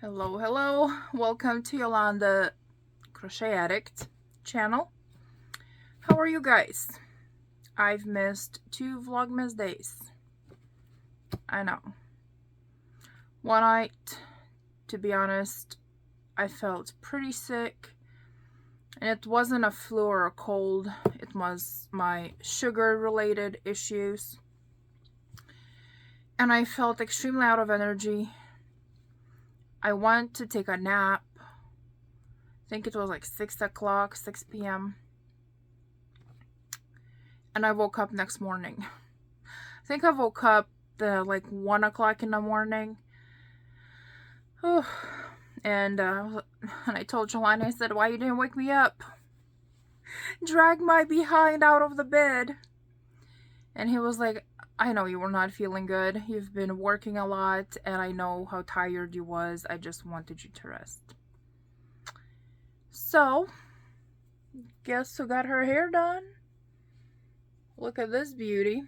Hello, welcome to Yolanda Crochet Addict channel. How are you guys? I've missed 2 Vlogmas days. I know. One night, to be honest, I felt pretty sick, and it wasn't a flu or a cold. It was my sugar related issues, and I felt extremely out of energy. I went to take a nap. I think it was like 6 o'clock, 6 p.m. And I woke up next morning. I think I woke up like 1 o'clock in the morning. And I told Jelani, I said, "Why you didn't wake me up? Drag my behind out of the bed." And he was like, "I know you were not feeling good. You've been working a lot, and I know how tired you was. I just wanted you to rest." So, guess who got her hair done? Look at this beauty.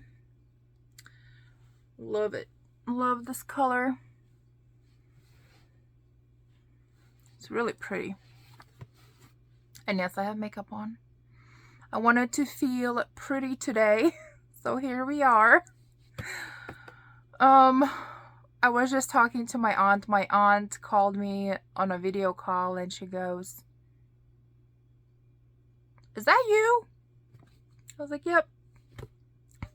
Love it. Love this color. It's really pretty. And yes, I have makeup on. I wanted to feel pretty today, so here we are. I was just talking to my aunt. My aunt called me on a video call and she goes, "Is that you?" I was like, "Yep."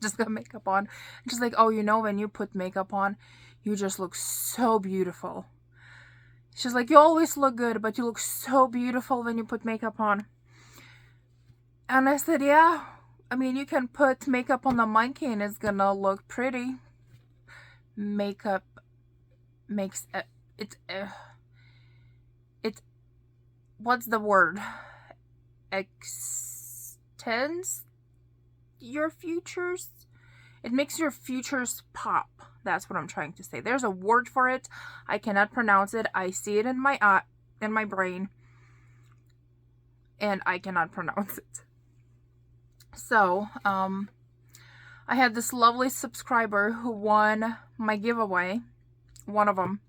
Just got makeup on. And she's like, "Oh, you know, when you put makeup on, you just look so beautiful." She's like, "You always look good, but you look so beautiful when you put makeup on." And I said, "Yeah, I mean, you can put makeup on the monkey and it's gonna look pretty. Makeup makes what's the word? Extends your futures. It makes your futures pop. That's what I'm trying to say. There's a word for it. I cannot pronounce it. I see it in my brain, and I cannot pronounce it." So, I had this lovely subscriber who won my giveaway, one of them,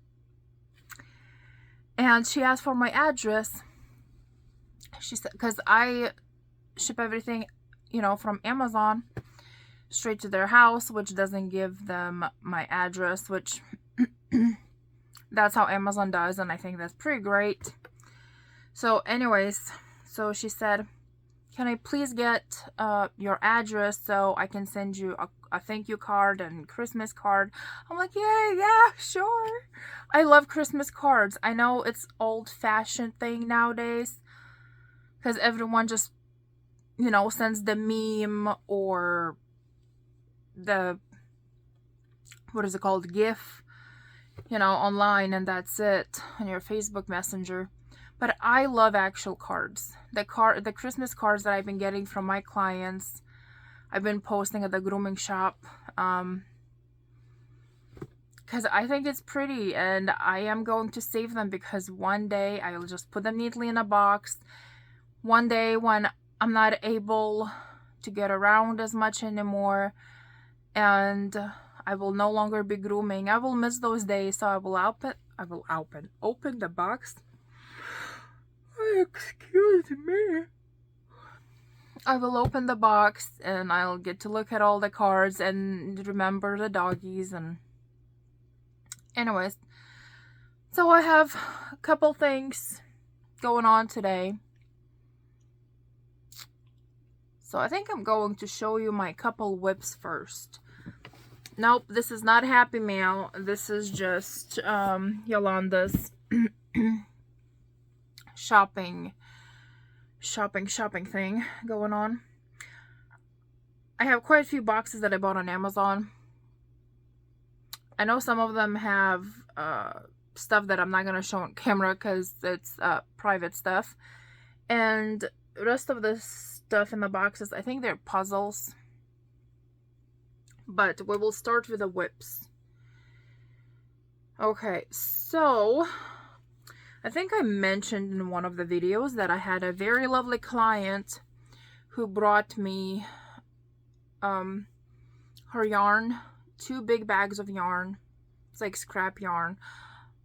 and she asked for my address. She said, because I ship everything, from Amazon straight to their house, which doesn't give them my address, which that's how Amazon does, and I think that's pretty great. So anyways, so she said, "Can I please get your address so I can send you a thank you card and Christmas card?" I'm like, yeah, sure. I love Christmas cards. I know it's old-fashioned thing nowadays because everyone just, sends the meme or the, what is it called, GIF, online, and that's it on your Facebook Messenger. But I love actual cards. The Christmas cards that I've been getting from my clients, I've been posting at the grooming shop, because I think it's pretty, and I am going to save them because one day I will just put them neatly in a box. One day when I'm not able to get around as much anymore, and I will no longer be grooming, I will miss those days, so I will open the box. Excuse me. I will open the box and I'll get to look at all the cards and remember the doggies. And anyways, so I have a couple things going on today. So I think I'm going to show you my couple whips first. Nope, this is not Happy Mail. This is just Yolanda's shopping thing going on. I have quite a few boxes that I bought on Amazon. I know some of them have stuff that I'm not going to show on camera because it's private stuff. And the rest of the stuff in the boxes, I think they're puzzles. But we will start with the whips. Okay, so I think I mentioned in one of the videos that I had a very lovely client who brought me her yarn, 2 big bags of yarn. It's like scrap yarn.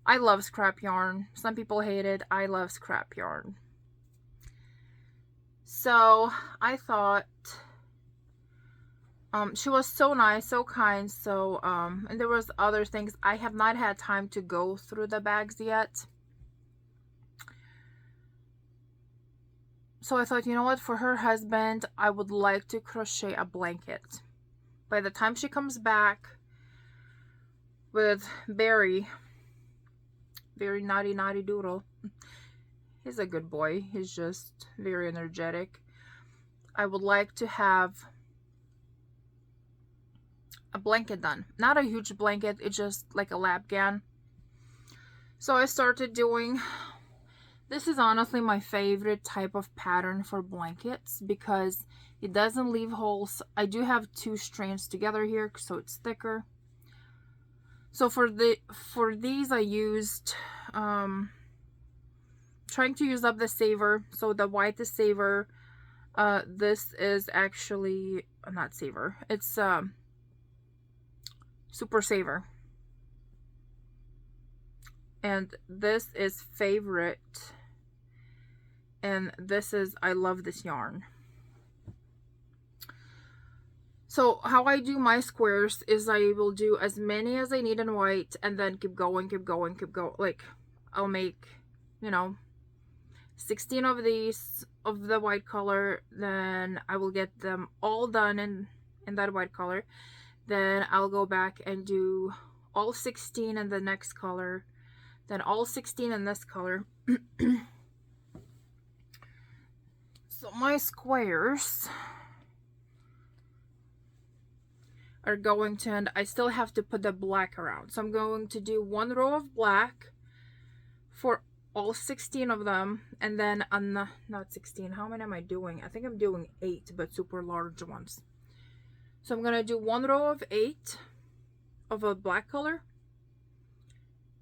I love scrap yarn. Some people hate it. I love scrap yarn. So I thought, she was so nice, so kind. So, and there was other things. I have not had time to go through the bags yet. So I thought, you know what, for her husband, I would like to crochet a blanket. By the time she comes back with Barry, very naughty doodle, he's a good boy. He's just very energetic. I would like to have a blanket done. Not a huge blanket, it's just like a lap gown. So I started doing, this is honestly my favorite type of pattern for blankets because it doesn't leave holes. I do have 2 strands together here, so it's thicker. So for these I used, trying to use up the saver. So the white is saver. This is actually not saver. It's super saver. And this is favorite. And this is, I love this yarn. So how I do my squares is I will do as many as I need in white and then keep going. Like I'll make, you know, 16 of these of the white color. Then I will get them all done in that white color. Then I'll go back and do all 16 in the next color. Then all 16 in this color. So my squares are going to, and I still have to put the black around. So I'm going to do 1 row of black for all 16 of them. And then on the, not 16, how many am I doing? I think I'm doing 8, but super large ones. So I'm going to do 1 row of 8 of a black color.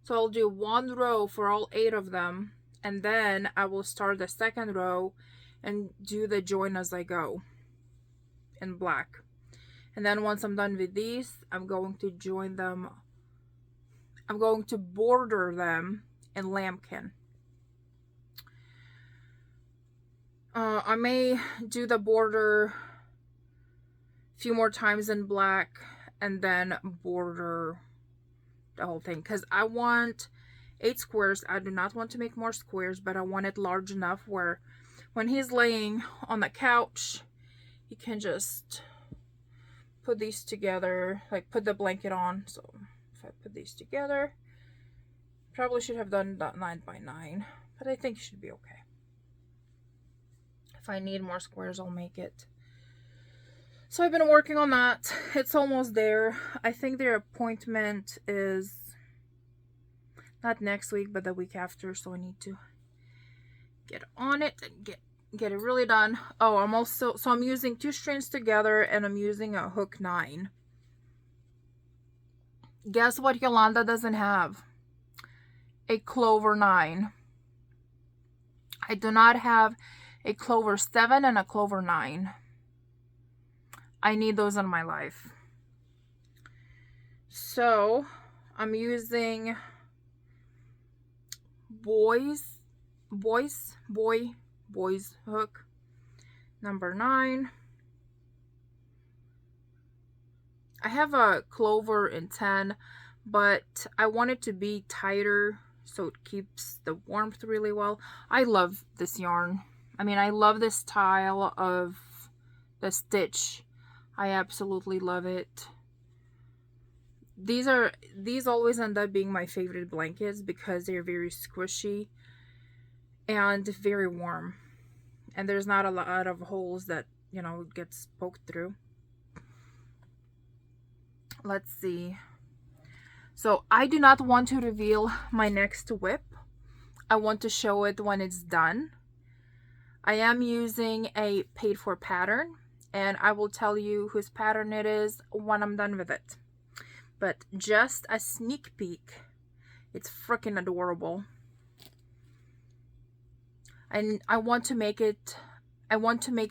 So I'll do 1 row for all 8 of them. And then I will start the second row and do the join as I go in black. And then once I'm done with these, I'm going to join them. I'm going to border them in lambkin. I may do the border a few more times in black and then border the whole thing because I want 8 squares. I do not want to make more squares, but I want it large enough where when he's laying on the couch, he can just put these together, like put the blanket on. So if I put these together, probably should have done that 9 by 9, but I think it should be okay. If I need more squares, I'll make it. So I've been working on that. It's almost there. I think their appointment is not next week, but the week after. So I need to get on it and get it really done. Oh, I'm using 2 strands together and I'm using a hook 9. Guess what Yolanda doesn't have? A clover 9. I do not have a clover 7 and a clover 9. I need those in my life. So I'm using boys hook number 9. I have a clover in 10, but I want it to be tighter so it keeps the warmth really well. I love this yarn. I mean, I love this style of the stitch. I absolutely love it. These always end up being my favorite blankets because they're very squishy and very warm. And there's not a lot of holes that, you know, gets poked through. Let's see. So I do not want to reveal my next whip. I want to show it when it's done. I am using a paid for pattern, and I will tell you whose pattern it is when I'm done with it. But just a sneak peek, it's freaking adorable. And I want to make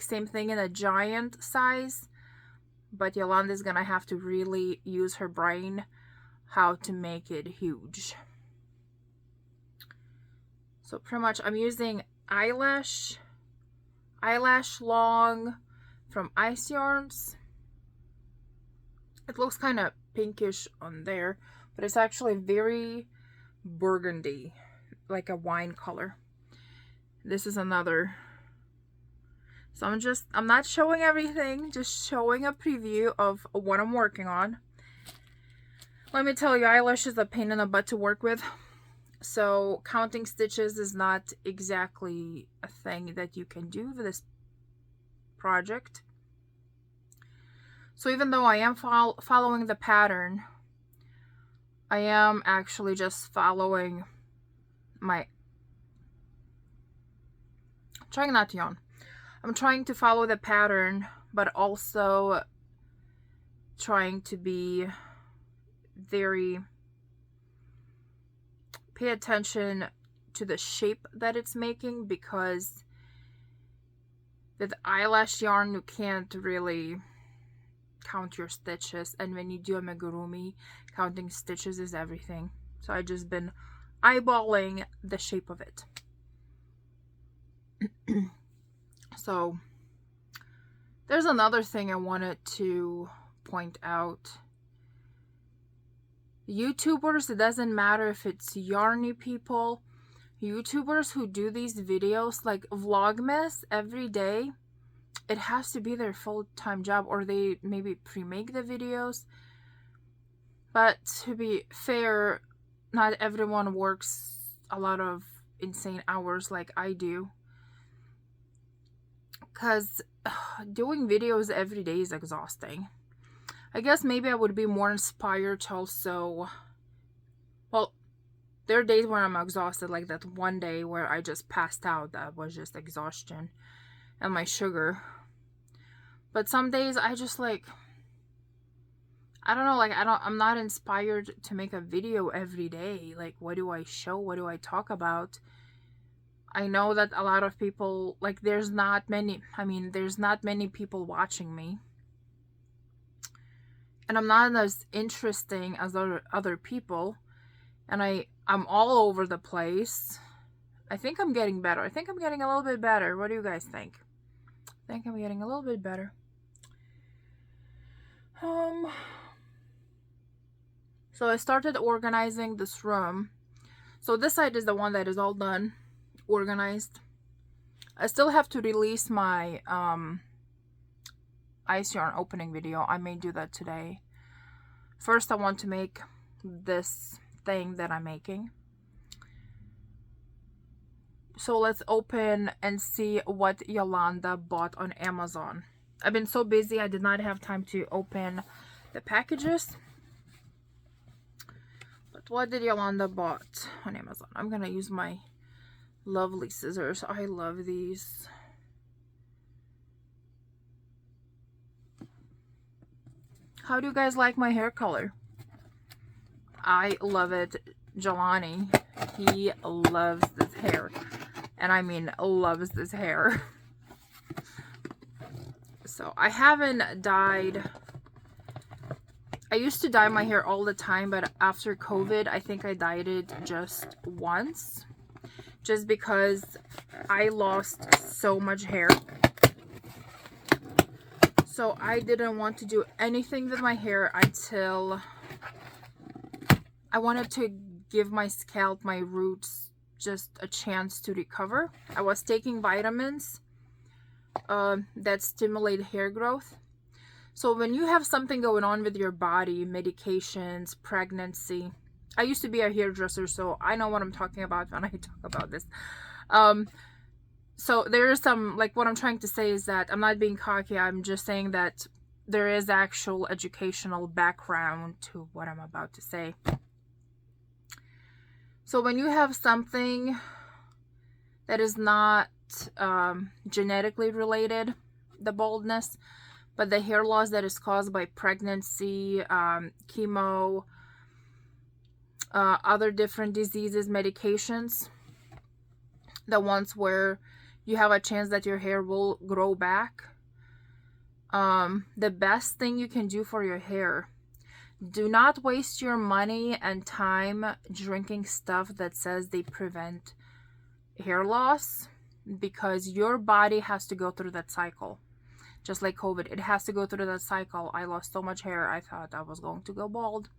same thing in a giant size, but Yolanda's gonna have to really use her brain how to make it huge. So pretty much I'm using eyelash long from Ice Yarns. It looks kind of pinkish on there, but it's actually very burgundy, like a wine color. This is another. So I'm not showing everything, just showing a preview of what I'm working on. Let me tell you, eyelash is a pain in the butt to work with. So counting stitches is not exactly a thing that you can do for this project. So even though I am following the pattern, I am actually just following my... I'm trying not to yawn. I'm trying to follow the pattern, but also trying to be very... pay attention to the shape that it's making, because with eyelash yarn you can't really count your stitches, and when you do amigurumi, counting stitches is everything. So I just been eyeballing the shape of it. So there's another thing I wanted to point out. YouTubers, it doesn't matter if it's yarny people, YouTubers who do these videos like Vlogmas every day, it has to be their full-time job, or they maybe pre-make the videos. But to be fair, not everyone works a lot of insane hours like I do, because doing videos every day is exhausting. I guess maybe I would be more inspired to also, well, there are days where I'm exhausted, like that one day where I just passed out. That was just exhaustion and my sugar. But some days I just like, I don't know, like I'm not inspired to make a video every day. Like, what do I show? What do I talk about? I know that a lot of people, like, there's not many people watching me. And I'm not as interesting as other people. And I'm all over the place. I think I'm getting better. I think I'm getting a little bit better. What do you guys think? I think I'm getting a little bit better. So I started organizing this room. So this side is the one that is all done, organized. I still have to release my ice yarn opening video. I may do that today. First I want to make this thing that I'm making. So let's open and see what Yolanda bought on Amazon. I've been so busy I did not have time to open the packages. But what did Yolanda bought on Amazon? I'm gonna use my lovely scissors. I love these. How do you guys like my hair color? I love it. Jelani, he loves this hair. And I mean loves this hair. So I haven't dyed. I used to dye my hair all the time, but after COVID, I think I dyed it just once. Just because I lost so much hair. So I didn't want to do anything with my hair until I wanted to give my scalp, my roots, just a chance to recover. I was taking vitamins that stimulate hair growth. So when you have something going on with your body, medications, pregnancy. I used to be a hairdresser, so I know what I'm talking about when I talk about this. So there is some, like, what I'm trying to say is that I'm not being cocky. I'm just saying that there is actual educational background to what I'm about to say. So when you have something that is not genetically related, the baldness, but the hair loss that is caused by pregnancy, chemo, other different diseases, medications, the ones where you have a chance that your hair will grow back, the best thing you can do for your hair, do not waste your money and time drinking stuff that says they prevent hair loss, because your body has to go through that cycle. Just like COVID, it has to go through that cycle. I lost so much hair, I thought I was going to go bald.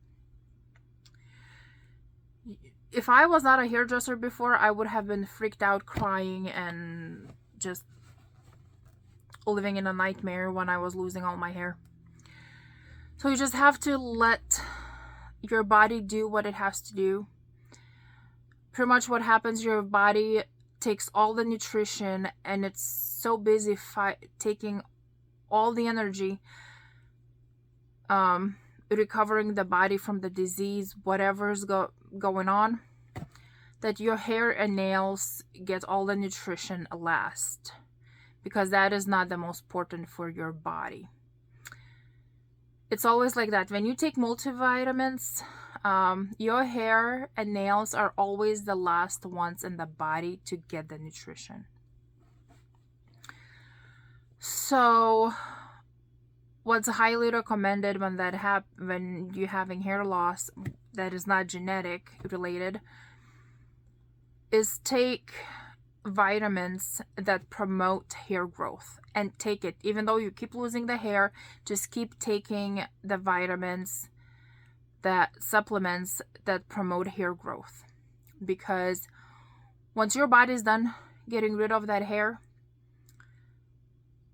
If I was not a hairdresser before, I would have been freaked out, crying, and just living in a nightmare when I was losing all my hair. So you just have to let your body do what it has to do. Pretty much what happens, your body takes all the nutrition, and it's so busy taking all the energy, recovering the body from the disease, whatever's going on, that your hair and nails get all the nutrition last, because that is not the most important for your body. It's always like that. When you take multivitamins, your hair and nails are always the last ones in the body to get the nutrition. So what's highly recommended when you're having hair loss that is not genetic related is take vitamins that promote hair growth, and take it even though you keep losing the hair. Just keep taking the vitamins, that supplements that promote hair growth, because once your body's done getting rid of that hair,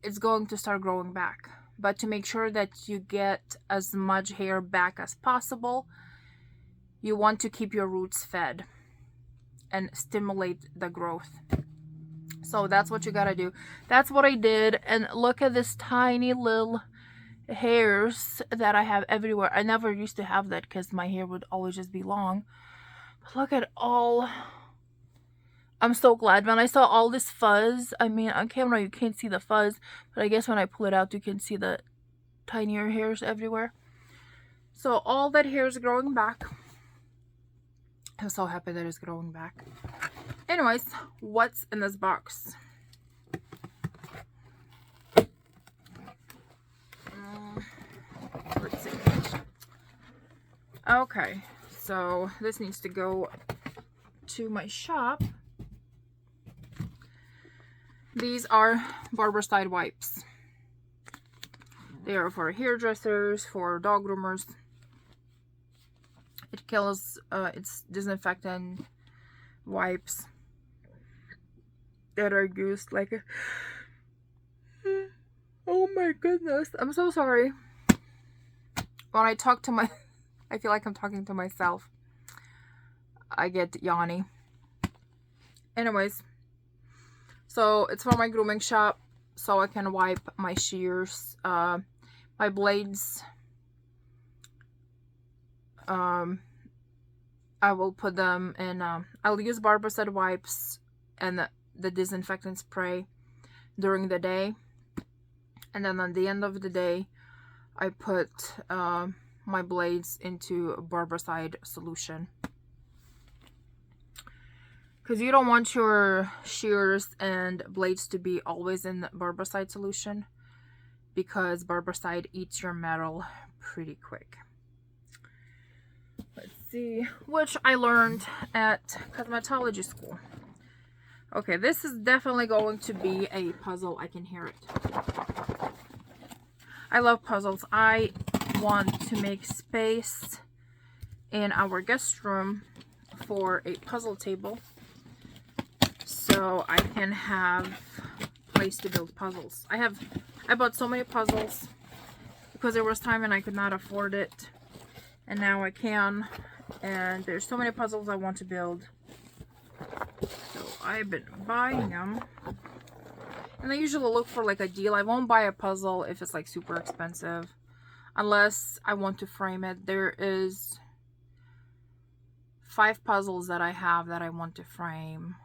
it's going to start growing back. But to make sure that you get as much hair back as possible, you want to keep your roots fed and stimulate the growth. So that's what you gotta do. That's what I did. And look at this tiny little hairs that I have everywhere. I never used to have that because my hair would always just be long. But look at all. I'm so glad when I saw all this fuzz. I mean, on camera you can't see the fuzz, but I guess when I pull it out you can see the tinier hairs everywhere. So all that hair is growing back. I'm so happy that it's growing back. Anyways, what's in this box? Let's see. Okay, so this needs to go to my shop. These are Barbicide wipes. They are for hairdressers, for dog groomers. It kills, it's disinfectant wipes that are used like a, oh my goodness, I'm so sorry. When I talk to I feel like I'm talking to myself. I get yawny. Anyways, so it's for my grooming shop, so I can wipe my shears, my blades. I will put them in, I'll use Barbicide wipes and the disinfectant spray during the day. And then at the end of the day, I put my blades into Barbicide solution. Because you don't want your shears and blades to be always in the Barbicide solution, because Barbicide eats your metal pretty quick. Let's see, which I learned at cosmetology school. Okay, this is definitely going to be a puzzle. I can hear it. I love puzzles. I want to make space in our guest room for a puzzle table, so I can have a place to build puzzles. I bought so many puzzles because there was time and I could not afford it, and now I can, and there's so many puzzles I want to build. So I've been buying them, and I usually look for like a deal. I won't buy a puzzle if it's like super expensive, unless I want to frame it. There is 5 puzzles that I have that I want to frame.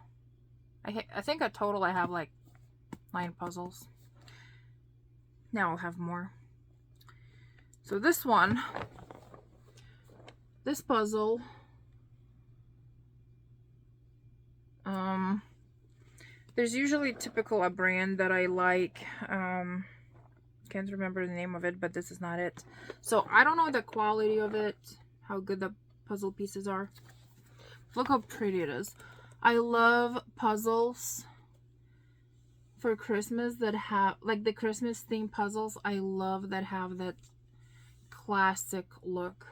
I think a total I have like 9 puzzles. Now I'll have more. So this puzzle, there's usually typical a brand that I like. Can't remember the name of it, but this is not it. So I don't know the quality of it, how good the puzzle pieces are. Look how pretty it is. I love puzzles for Christmas that have, like, the Christmas themed puzzles. I love that have that classic look.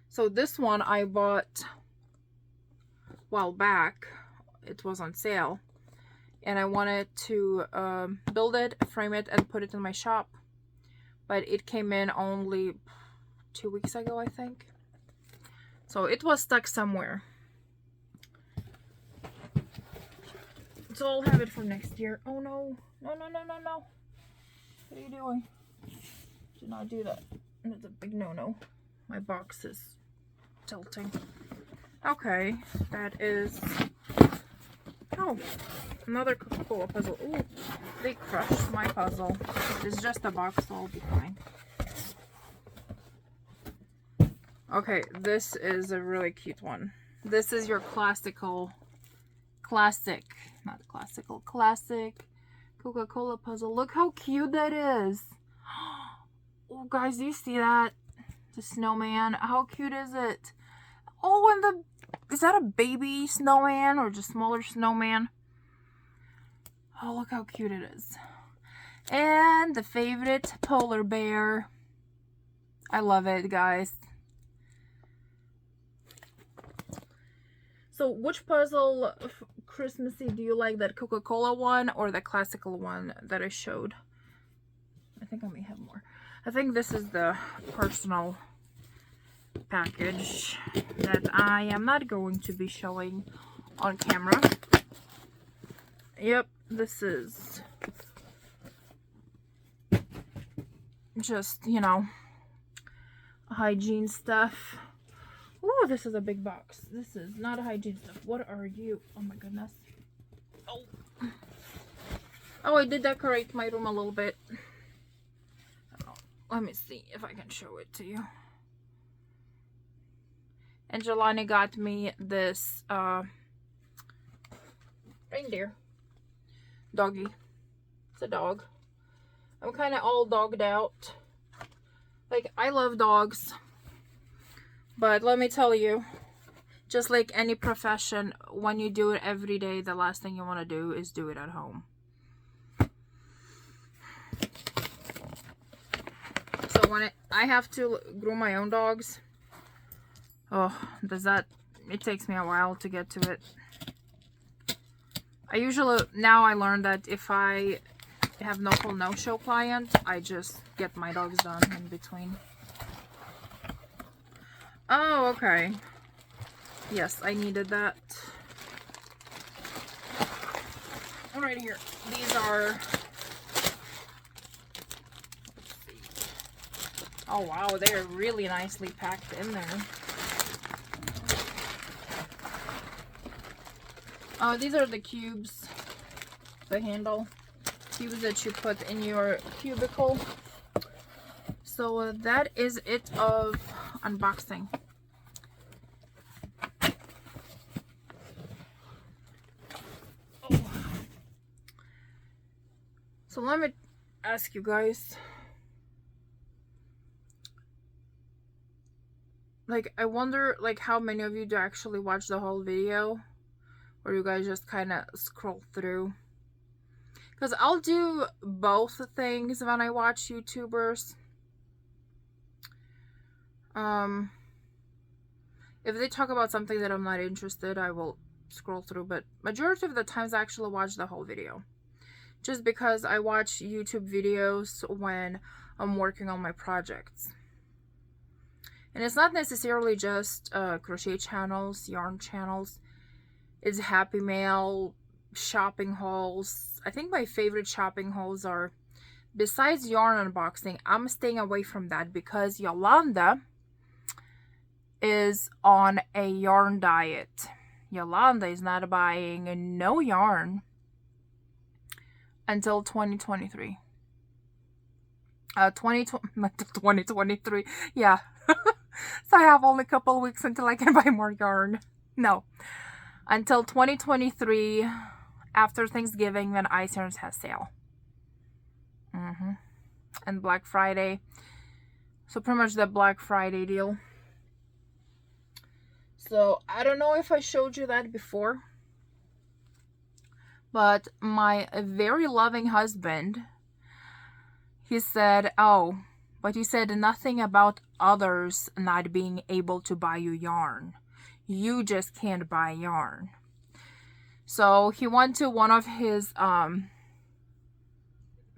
So this one I bought a while back. It was on sale. And I wanted to build it, frame it, and put it in my shop. But it came in only 2 weeks ago, I think. So it was stuck somewhere. So I'll have it for next year. Oh no. No, no, no, no, no. What are you doing? Do not do that. That's a big no-no. My box is tilting. Okay. That is... Oh. Another Coca-Cola puzzle. Ooh. They crushed my puzzle. It's just a box, so I'll be fine. Okay. This is a really cute one. This is your classic Coca-Cola puzzle. Look how cute that is. Oh, guys, do you see that? The snowman. How cute is it? Oh, and is that a baby snowman or just smaller snowman? Oh, look how cute it is. And the favorite polar bear. I love it, guys. So, which puzzle Christmassy do you like? That Coca-Cola one or the classical one that I showed? I think I may have more. I think this is the personal package that I am not going to be showing on camera. Yep, this is just, you know, hygiene stuff. Ooh, this is a big box. This is not hygiene stuff. What are you? Oh my goodness. Oh. Oh, I did decorate my room a little bit. Oh, let me see if I can show it to you. And Jelani got me this reindeer. Doggy. It's a dog. I'm kind of all dogged out. Like, I love dogs. But let me tell you, just like any profession, when you do it every day, the last thing you want to do is do it at home. So when I have to groom my own dogs, oh, it takes me a while to get to it. Now I learned that if I have no-show client, I just get my dogs done in between. Oh, okay. Yes, I needed that. Right here. These are... Oh, wow. They are really nicely packed in there. Oh, these are the cubes. The handle. Cubes that you put in your cubicle. So that is it of unboxing. Oh. So let me ask you guys, like, I wonder like how many of you do actually watch the whole video, or you guys just kind of scroll through. Because I'll do both things when I watch YouTubers. If they talk about something that I'm not interested, I will scroll through, but majority of the times I actually watch the whole video. Just because I watch YouTube videos when I'm working on my projects. And it's not necessarily just crochet channels, yarn channels. It's Happy Mail, shopping hauls. I think my favorite shopping hauls are, besides yarn unboxing, I'm staying away from that because Yolanda is on a yarn diet. Yolanda is not buying no yarn until 2023. 2023. Yeah. So I have only a couple weeks until I can buy more yarn. No. Until 2023, after Thanksgiving, when Ice Yarns has sale. And Black Friday. So pretty much the Black Friday deal. So I don't know if I showed you that before, but my very loving husband, he said, oh, but he said nothing about others not being able to buy you yarn. You just can't buy yarn. So he went to one of his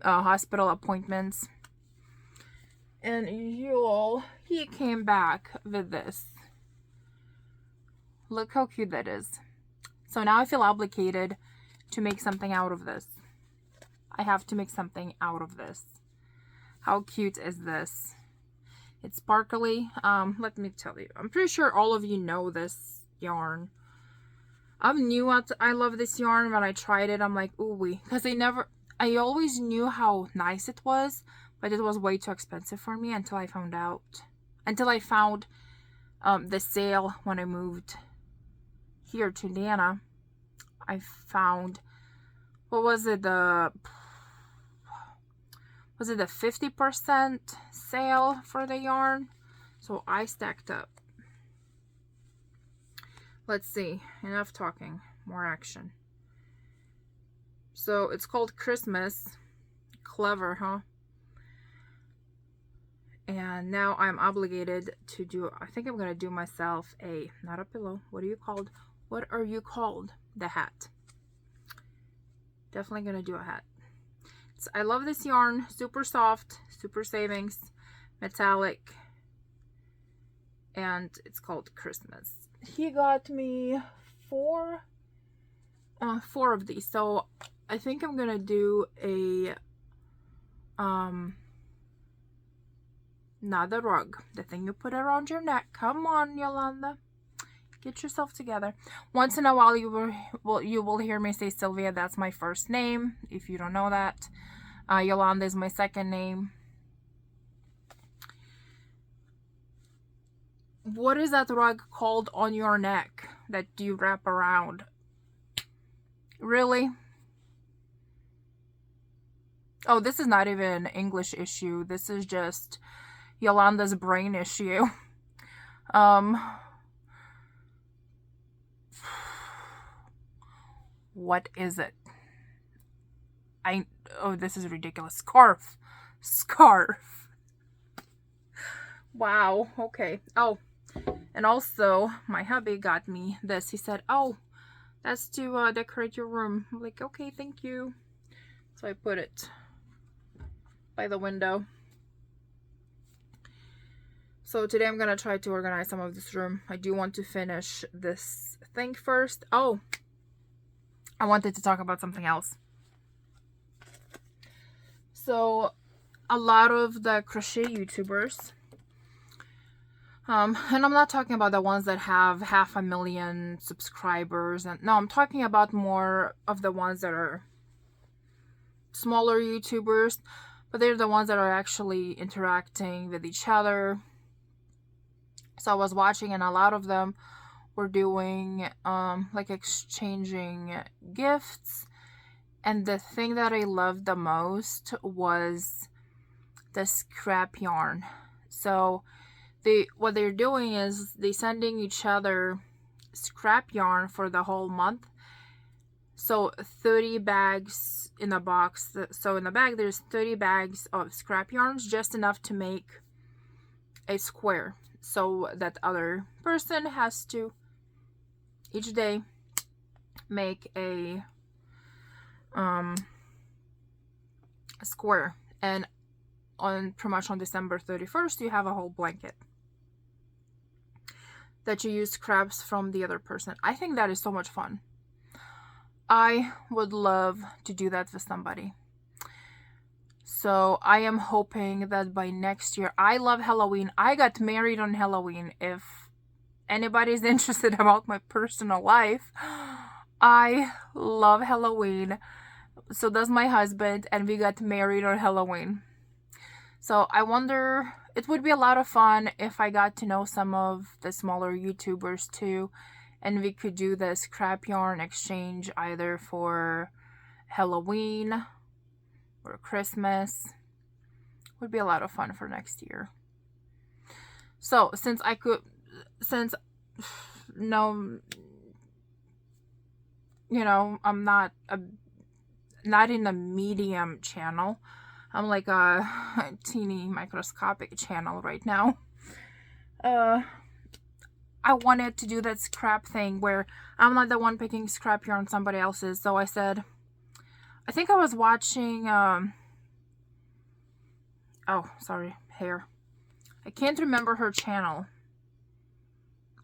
hospital appointments, and he came back with this. Look how cute that is. So now I feel obligated to make something out of this. I have to make something out of this. How cute is this? It's sparkly. Let me tell you. I'm pretty sure all of you know this yarn. I love this yarn. When I tried it, I'm like, ooh wee. Because I always knew how nice it was, but it was way too expensive for me until I found out. Until I found the sale when I moved here to Indiana. I found, what was it, the 50% sale for the yarn? So I stacked up. Let's see, enough talking, more action. So it's called Christmas. Clever, huh? And now I'm obligated to do, I think I'm gonna do myself not a pillow, what are you called? What are you called? The hat. Definitely gonna do a hat. I love this yarn. Super soft, super savings, metallic, and it's called Christmas. He got me four of these. So I think I'm gonna do not the rug, the thing you put around your neck. Come on, Yolanda. Get yourself together. Once in a while you will hear me say Sylvia. That's my first name, if you don't know that. Yolanda is my second name. What is that rug called on your neck that you wrap around? Really? Oh, this is not even an English issue. This is just Yolanda's brain issue. What is it? Oh, this is ridiculous. Scarf. Wow. Okay. Oh, and also my hubby got me this. He said, oh, that's to decorate your room. I'm like, okay, thank you. So I put it by the window. So today I'm gonna try to organize some of this room. I do want to finish this thing first. Oh, I wanted to talk about something else. So a lot of the crochet YouTubers, and I'm not talking about the ones that have 500,000 subscribers, and no, I'm talking about more of the ones that are smaller YouTubers, but they're the ones that are actually interacting with each other. So I was watching, and a lot of them were doing like exchanging gifts. And the thing that I loved the most was the scrap yarn. So what they're doing is they sending each other scrap yarn for the whole month. So 30 bags in a box. So in the bag there's 30 bags of scrap yarns, just enough to make a square. So that other person has to each day make a square, and pretty much on December 31st you have a whole blanket that you use scraps from the other person. I think that is so much fun. I would love to do that with somebody. So I am hoping that by next year, I love Halloween. I got married on Halloween. If anybody's interested about my personal life, I love Halloween. So does my husband, and we got married on Halloween. So I wonder, it would be a lot of fun if I got to know some of the smaller YouTubers too, and we could do the scrap yarn exchange either for Halloween or Christmas. Would be a lot of fun for next year. So since no, you know, I'm not in a medium channel. I'm like a teeny microscopic channel right now. I wanted to do that scrap thing where I'm not the one picking scrap yarn, somebody else's. So I said, I think I was watching, oh, sorry, hair. I can't remember her channel.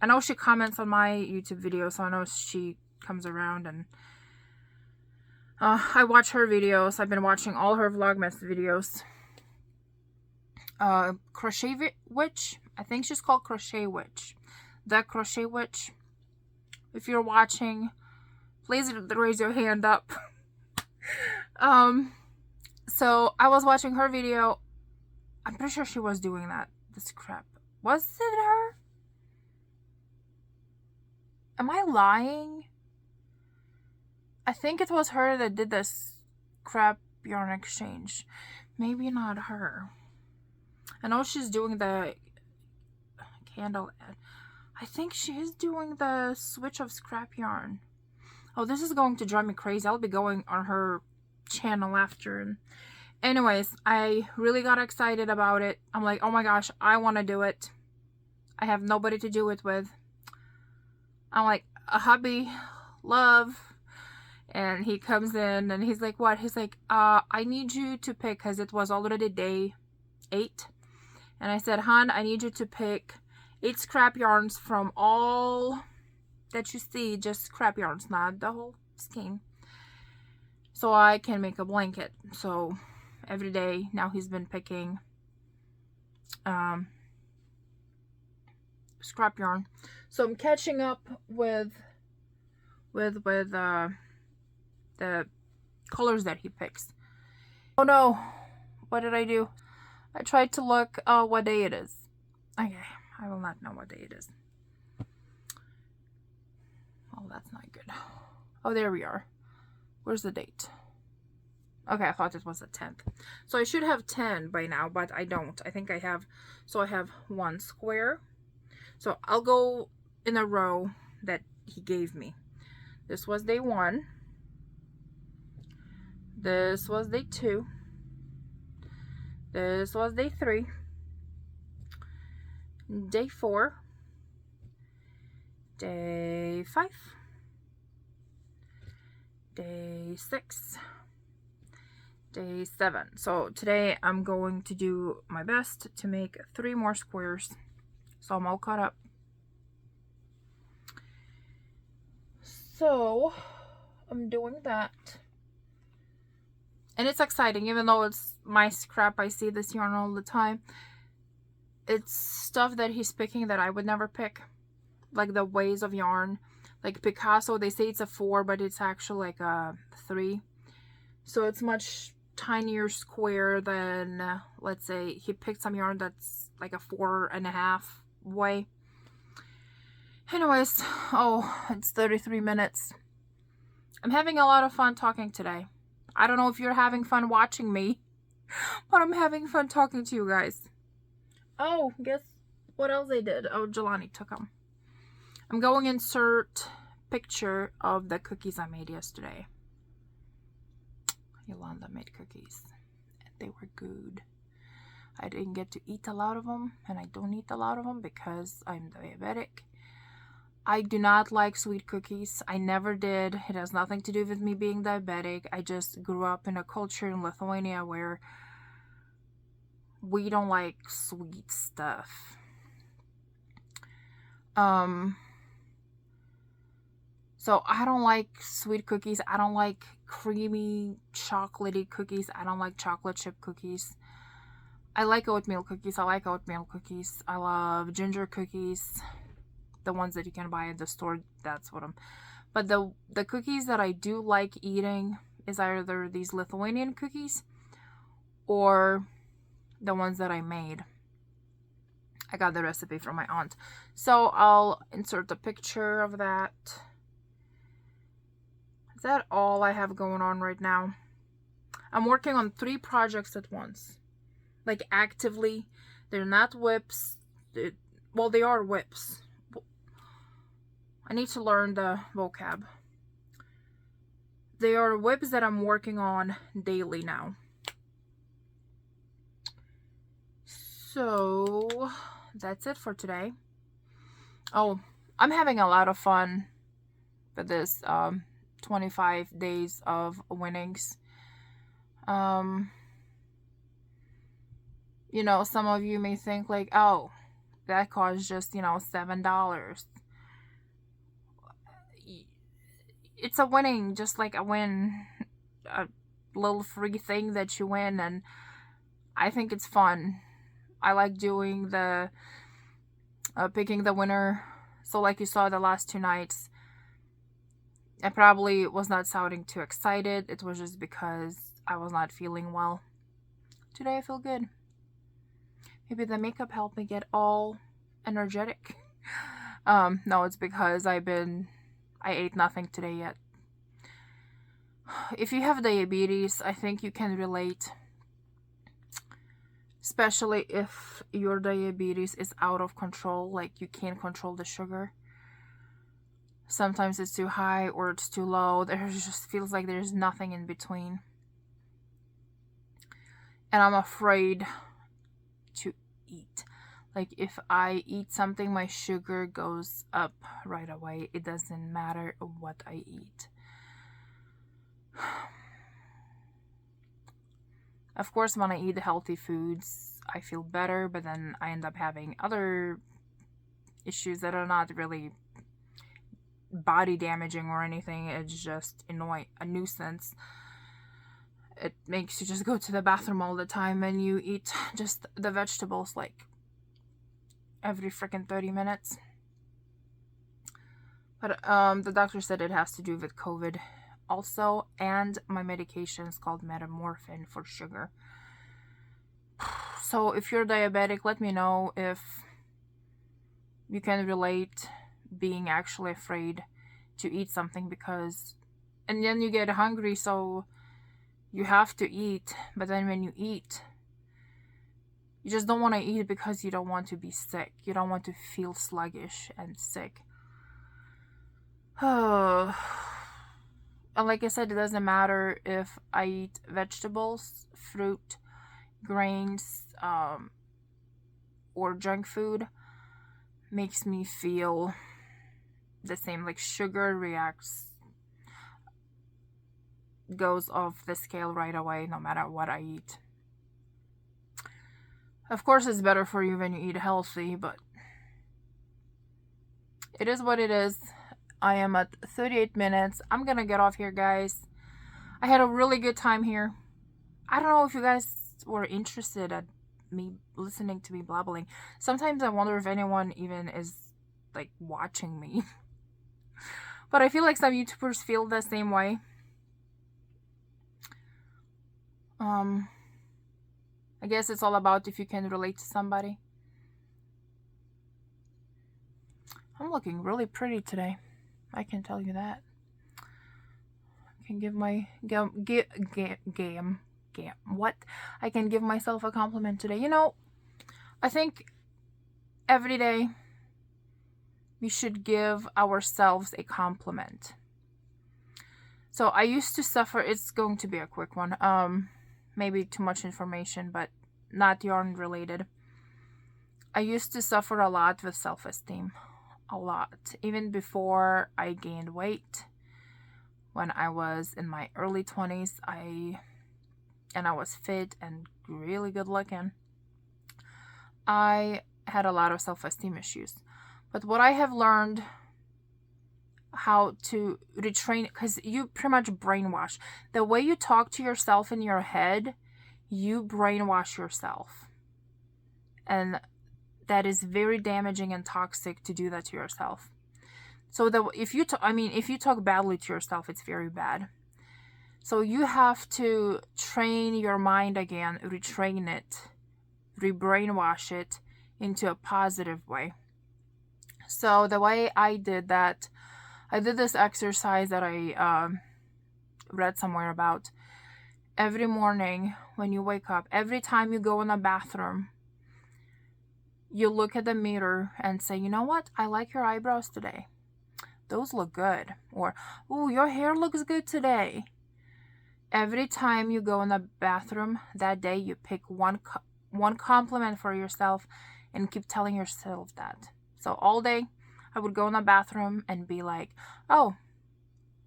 I know she comments on my YouTube videos, so I know she comes around, and I watch her videos. I've been watching all her Vlogmas videos. Crochet Witch. I think she's called Crochet Witch. The Crochet Witch. If you're watching, please raise your hand up. So I was watching her video. I'm pretty sure she was doing that. This crap. Was it her? Am I lying? I think it was her that did this crap yarn exchange. Maybe not her. I know she's doing the candle ad. I think she is doing the switch of scrap yarn. Oh, this is going to drive me crazy. I'll be going on her channel after. Anyways, I really got excited about it. I'm like, oh my gosh, I want to do it. I have nobody to do it with. I'm like, a hubby, love. And he comes in and he's like, what? He's like, I need you to pick, because it was already day 8. And I said, hon, I need you to pick 8 scrap yarns from all that you see, just scrap yarns, not the whole skein, so I can make a blanket. So every day now he's been picking scrap yarn. So I'm catching up with the colors that he picks. Oh no, what did I do? I tried to look what day it is. Okay, I will not know what day it is. Oh, that's not good. Oh, there we are. Where's the date? Okay, I thought it was the 10th. So I should have 10 by now, but I don't. I think I have, so I have 1 square. So I'll go in a row that he gave me. This was day 1. This was day 2. This was day 3. Day 4. Day 5. Day 6. Day 7. So today I'm going to do my best to make 3 more squares. So I'm all caught up. So I'm doing that. And it's exciting, even though it's my scrap. I see this yarn all the time. It's stuff that he's picking that I would never pick. Like the ways of yarn. Like Picasso, they say it's a 4, but it's actually like a 3. So it's much tinier square than, let's say, he picked some yarn that's like a 4.5 way. Anyways, oh, it's 33 minutes. I'm having a lot of fun talking today. I don't know if you're having fun watching me, but I'm having fun talking to you guys. Oh, guess what else I did? Oh, Jelani took them. I'm going to insert picture of the cookies I made yesterday. Yolanda made cookies, and they were good. I didn't get to eat a lot of them, and I don't eat a lot of them because I'm diabetic. I do not like sweet cookies. I never did. It has nothing to do with me being diabetic. I just grew up in a culture in Lithuania where we don't like sweet stuff. So I don't like sweet cookies. I don't like creamy, chocolatey cookies. I don't like chocolate chip cookies. I like oatmeal cookies. I like oatmeal cookies. I love ginger cookies. The ones that you can buy at the store, that's what I'm... But the cookies that I do like eating is either these Lithuanian cookies or the ones that I made. I got the recipe from my aunt. So I'll insert a picture of that. Is that all I have going on right now? I'm working on 3 projects at once. Like actively. They're not whips. Well, they are whips. I need to learn the vocab. They are whips that I'm working on daily now. So that's it for today. Oh, I'm having a lot of fun with this 25 days of winnings. You know, some of you may think like, oh, that costs just, you know, $7. It's a winning, just like a win, a little free thing that you win, and I think it's fun. I like doing the picking the winner. So like you saw the last 2 nights, I probably was not sounding too excited. It was just because I was not feeling well. Today I feel good. Maybe the makeup helped me get all energetic. No, it's because I ate nothing today yet. If you have diabetes, I think you can relate. Especially if your diabetes is out of control, like you can't control the sugar. Sometimes it's too high or it's too low. There just feels like there's nothing in between. And I'm afraid to eat. Like if I eat something, my sugar goes up right away. It doesn't matter what I eat. Of course, when I eat healthy foods, I feel better, but then I end up having other issues that are not really body damaging or anything. It's just a nuisance. It makes you just go to the bathroom all the time, and you eat just the vegetables like every freaking 30 minutes. But the doctor said it has to do with COVID also, and my medication is called metamorphin for sugar. So if you're diabetic, let me know if you can relate being actually afraid to eat something, because and then you get hungry, so you have to eat, but then when you eat, you just don't want to eat because you don't want to be sick. You don't want to feel sluggish and sick. And like I said, it doesn't matter if I eat vegetables, fruit, grains, or junk food. Makes me feel the same. Like sugar goes off the scale right away no matter what I eat. Of course, it's better for you when you eat healthy, but it is what it is. I am at 38 minutes. I'm gonna get off here, guys. I had a really good time here. I don't know if you guys were interested at me listening to me blabbling. Sometimes I wonder if anyone even is like watching me. But I feel like some YouTubers feel the same way. I guess it's all about if you can relate to somebody. I'm looking really pretty today. I can tell you that. I can give my I can give myself a compliment today. You know, I think every day we should give ourselves a compliment. So I used to suffer. It's going to be a quick one. Maybe too much information, but not yarn related. I used to suffer a lot with self-esteem. A lot. Even before I gained weight. When I was in my early 20s, I was fit and really good looking. I had a lot of self-esteem issues. But what I have learned how to retrain, because you pretty much brainwash. The way you talk to yourself in your head, you brainwash yourself. And that is very damaging and toxic to do that to yourself. So if you talk badly to yourself, it's very bad. So you have to train your mind again, retrain it, rebrainwash it into a positive way. So the way I did that, I did this exercise that I read somewhere about. Every morning when you wake up, every time you go in the bathroom, you look at the mirror and say, you know what? I like your eyebrows today. those look good. Or, oh, your hair looks good today. Every time you go in the bathroom that day, you pick one compliment for yourself and keep telling yourself that. So all day, I would go in the bathroom and be like, oh,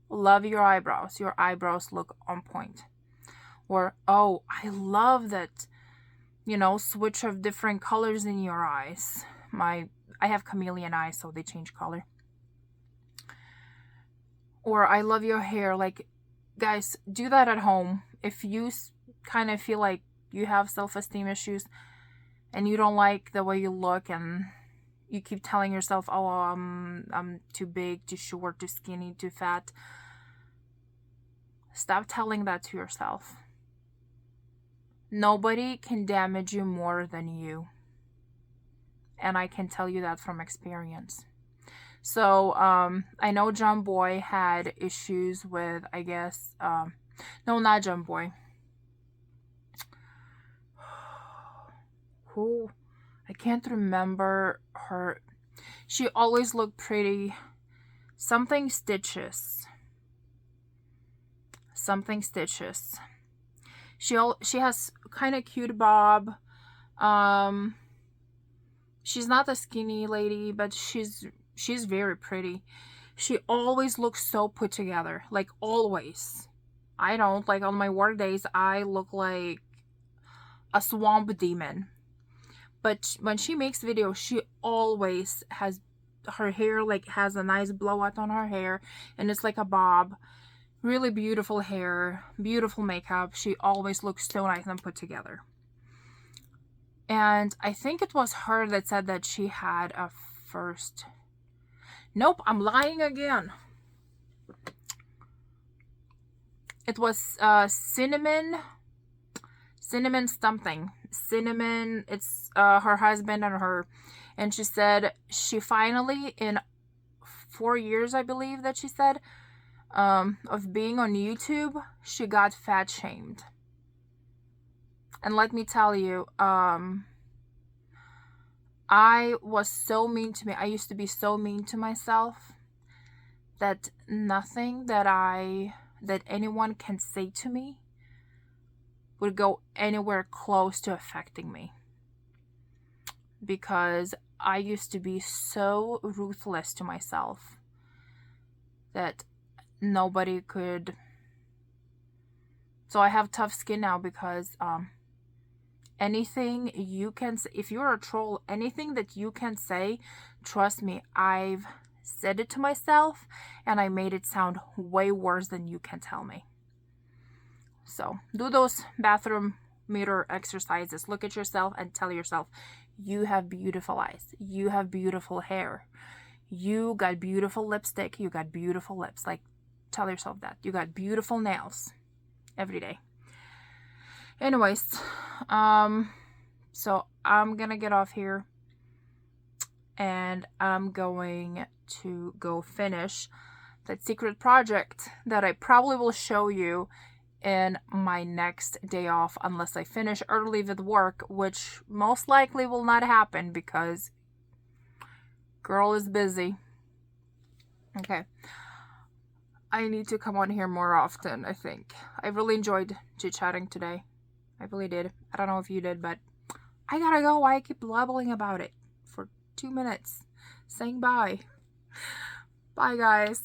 love your eyebrows. Your eyebrows look on point. Or, oh, I love that, switch of different colors in your eyes. I have chameleon eyes, so they change color. Or, I love your hair. Like, guys, do that at home. If you kind of feel like you have self-esteem issues and you don't like the way you look and you keep telling yourself, oh, I'm too big, too short, too skinny, too fat. Stop telling that to yourself. Nobody can damage you more than you. And I can tell you that from experience. So, I know John Boy had issues with, I guess, no, not John Boy. Who? I can't remember her. She always looked pretty. Something Stitches. She has kind of cute bob. She's not a skinny lady, but she's very pretty. She always looks so put together, like always. I don't, like on my work days, I look like a swamp demon. But when she makes videos, she always has her hair, like has a nice blowout on her hair, and it's like a bob. Really beautiful hair, beautiful makeup. She always looks so nice and put together. And I think it was her that said that she had a first... Nope, I'm lying again. It was Cinnamon something. Cinnamon, it's her husband and her. And she said she finally, in 4 years, I believe that she said, of being on YouTube, she got fat shamed. And let me tell you, I was so mean to me. I used to be so mean to myself that nothing that anyone can say to me would go anywhere close to affecting me. Because I used to be so ruthless to myself that nobody could. So I have tough skin now because anything you can say, if you're a troll, anything that you can say, trust me, I've said it to myself and I made it sound way worse than you can tell me. So do those bathroom mirror exercises. Look at yourself and tell yourself, you have beautiful eyes, you have beautiful hair, you got beautiful lipstick, you got beautiful lips. Like, tell yourself that. You got beautiful nails every day. Anyways, so I'm gonna get off here and I'm going to go finish that secret project that I probably will show you in my next day off unless I finish early with work, which most likely will not happen because girl is busy. Okay. I need to come on here more often, I think. I really enjoyed chit-chatting today. I really did. I don't know if you did, but I gotta go. I keep blabbling about it for 2 minutes, saying bye. Bye, guys.